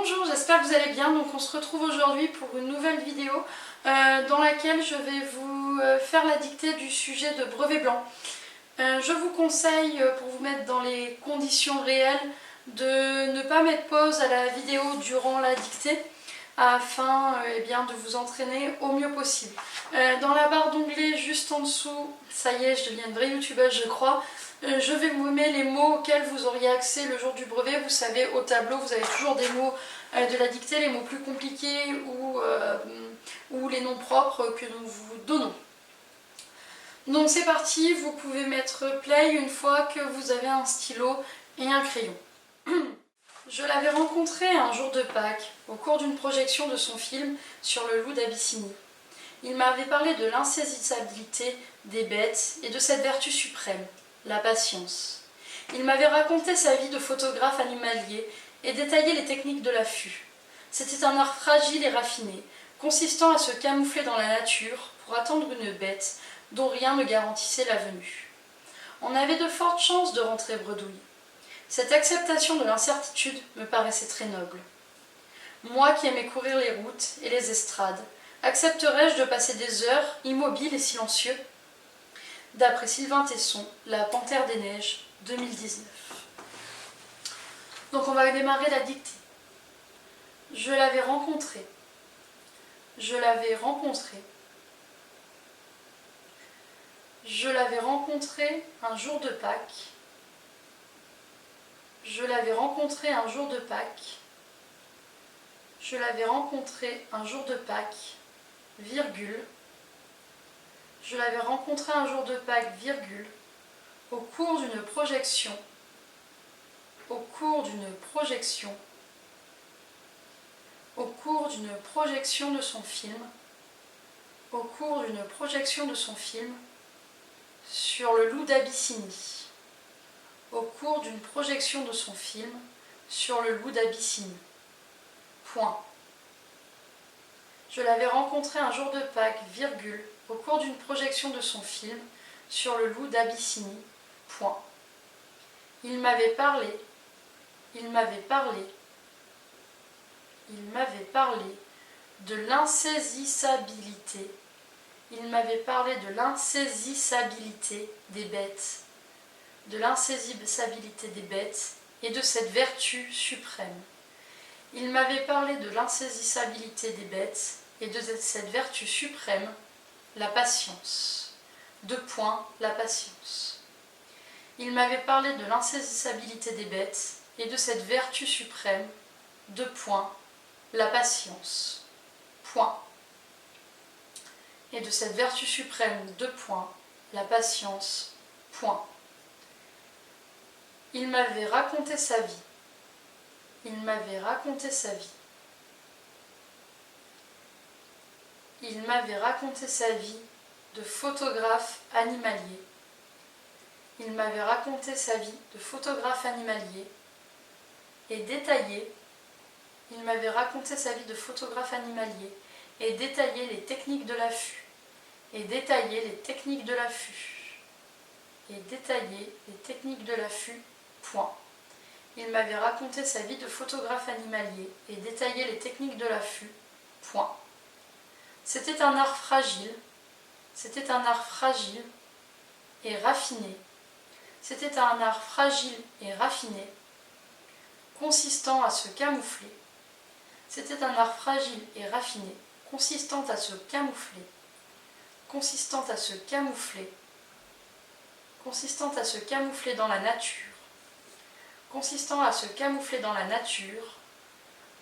Bonjour, j'espère que vous allez bien. Donc on se retrouve aujourd'hui pour une nouvelle vidéo dans laquelle je vais vous faire la dictée du sujet de brevet blanc. Je vous conseille, pour vous mettre dans les conditions réelles, de ne pas mettre pause à la vidéo durant la dictée afin de vous entraîner au mieux possible. Dans la barre d'onglet juste en dessous, ça y est, je deviens une vraie youtubeuse je crois, je vais vous mettre les mots auxquels vous auriez accès le jour du brevet. Vous savez, au tableau, vous avez toujours des mots de la dictée, les mots plus compliqués ou les noms propres que nous vous donnons. Donc c'est parti, vous pouvez mettre play une fois que vous avez un stylo et un crayon. Je l'avais rencontré un jour de Pâques, au cours d'une projection de son film sur le loup d'Abyssinie. Il m'avait parlé de l'insaisissabilité des bêtes et de cette vertu suprême, la patience. Il m'avait raconté sa vie de photographe animalier et détaillé les techniques de l'affût. C'était un art fragile et raffiné, consistant à se camoufler dans la nature pour attendre une bête dont rien ne garantissait la venue. On avait de fortes chances de rentrer bredouille. Cette acceptation de l'incertitude me paraissait très noble. Moi qui aimais courir les routes et les estrades, accepterais-je de passer des heures immobiles et silencieux? D'après Sylvain Tesson, La Panthère des Neiges, 2019. Donc on va démarrer la dictée. Je l'avais rencontré. Je l'avais rencontré. Je l'avais rencontré un jour de Pâques. Je l'avais rencontré un jour de Pâques. Je l'avais rencontré un jour de Pâques, virgule. Je l'avais rencontré un jour de Pâques, virgule, au cours d'une projection. Au cours d'une projection. Au cours d'une projection de son film. Au cours d'une projection de son film sur le loup d'Abyssinie. Au cours d'une projection de son film sur le loup d'Abyssinie. Point. Je l'avais rencontré un jour de Pâques, virgule, au cours d'une projection de son film sur le loup d'Abyssinie. Point. Il m'avait parlé de l'insaisissabilité. Il m'avait parlé de l'insaisissabilité des bêtes. De l'insaisissabilité des bêtes et de cette vertu suprême. Il m'avait parlé de l'insaisissabilité des bêtes et de cette vertu suprême, la patience. Deux points, la patience. Il m'avait parlé de l'insaisissabilité des bêtes et de cette vertu suprême, deux points, la patience. Point. Et de cette vertu suprême, deux points, la patience. Point. Il m'avait raconté sa vie. Il m'avait raconté sa vie. Il m'avait raconté sa vie de photographe animalier. Il m'avait raconté sa vie de photographe animalier et détaillé. Il m'avait raconté sa vie de photographe animalier et détaillé les techniques de l'affût. Et détaillé les techniques de l'affût. Et détaillé les techniques de l'affût. Point. Il m'avait raconté sa vie de photographe animalier et détaillé les techniques de l'affût. Point. C'était un art fragile. C'était un art fragile et raffiné. C'était un art fragile et raffiné, consistant à se camoufler. C'était un art fragile et raffiné, consistant à se camoufler. Consistant à se camoufler. Consistant à se camoufler dans la nature. Consistant à se camoufler dans la nature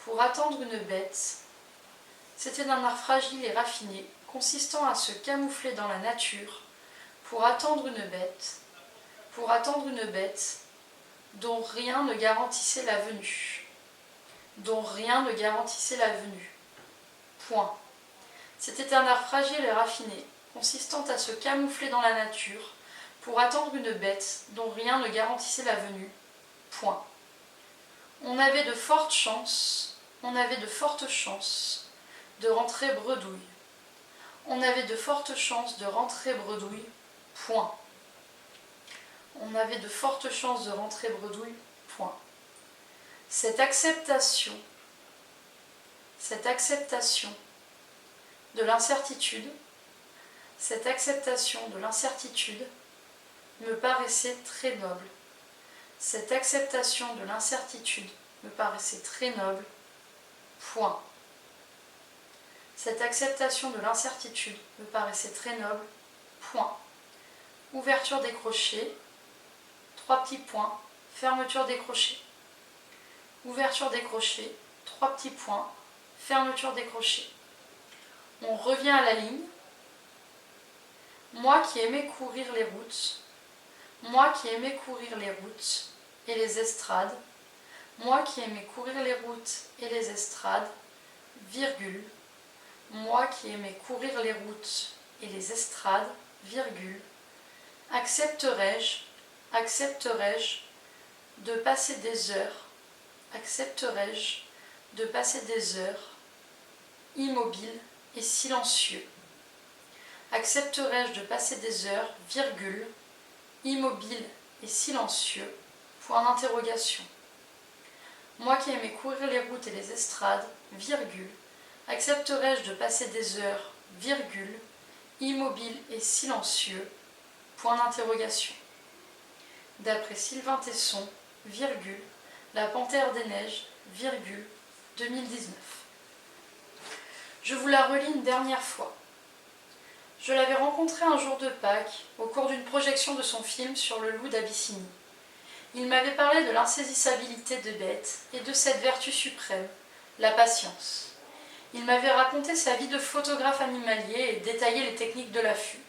pour attendre une bête. C'était un art fragile et raffiné, consistant à se camoufler dans la nature pour attendre une bête. Pour attendre une bête dont rien ne garantissait la venue. Dont rien ne garantissait la venue. Point. C'était un art fragile et raffiné, consistant à se camoufler dans la nature pour attendre une bête dont rien ne garantissait la venue. Point. On avait de fortes chances de rentrer bredouille. On avait de fortes chances de rentrer bredouille. Point. On avait de fortes chances de rentrer bredouille. Point. Cette acceptation cette acceptation de l'incertitude, cette acceptation de l'incertitude me paraissait très noble. Cette acceptation de l'incertitude me paraissait très noble. Point. Cette acceptation de l'incertitude me paraissait très noble. Point. Ouverture des crochets. 3 petits points. Fermeture des crochets. Ouverture des crochets. 3 petits points. Fermeture des crochets. On revient à la ligne. Moi qui aimais courir les routes, moi qui aimais courir les routes et les estrades, moi qui aimais courir les routes et les estrades, virgule, moi qui aimais courir les routes et les estrades, virgule, accepterais-je de passer des heures, accepterais-je de passer des heures immobile et silencieux. Accepterais-je de passer des heures, virgule, immobile et silencieux, point d'interrogation. Moi qui aimais courir les routes et les estrades, virgule, accepterais-je de passer des heures, virgule, immobile et silencieux, point d'interrogation. D'après Sylvain Tesson, virgule, La Panthère des Neiges, virgule, 2019. Je vous la relis une dernière fois. Je l'avais rencontré un jour de Pâques, au cours d'une projection de son film sur le loup d'Abyssinie. Il m'avait parlé de l'insaisissabilité des bêtes et de cette vertu suprême, la patience. Il m'avait raconté sa vie de photographe animalier et détaillé les techniques de l'affût.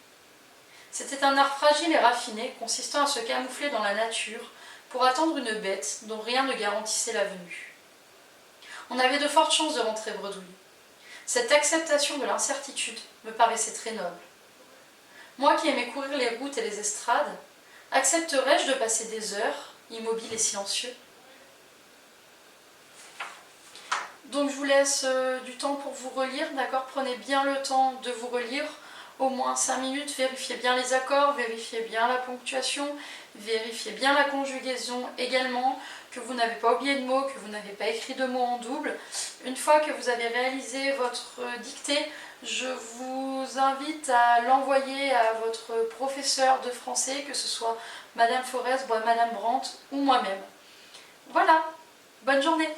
C'était un art fragile et raffiné consistant à se camoufler dans la nature pour attendre une bête dont rien ne garantissait la venue. On avait de fortes chances de rentrer bredouille. Cette acceptation de l'incertitude me paraissait très noble. Moi qui aimais courir les routes et les estrades, accepterais-je de passer des heures, immobile et silencieux? Donc je vous laisse du temps pour vous relire, d'accord? Prenez bien le temps de vous relire, au moins 5 minutes, vérifiez bien les accords, vérifiez bien la ponctuation, vérifiez bien la conjugaison également, que vous n'avez pas oublié de mots, que vous n'avez pas écrit de mots en double. Une fois que vous avez réalisé votre dictée, je vous invite à l'envoyer à votre professeur de français, que ce soit Madame Forest, Madame Brandt ou moi-même. Voilà, bonne journée!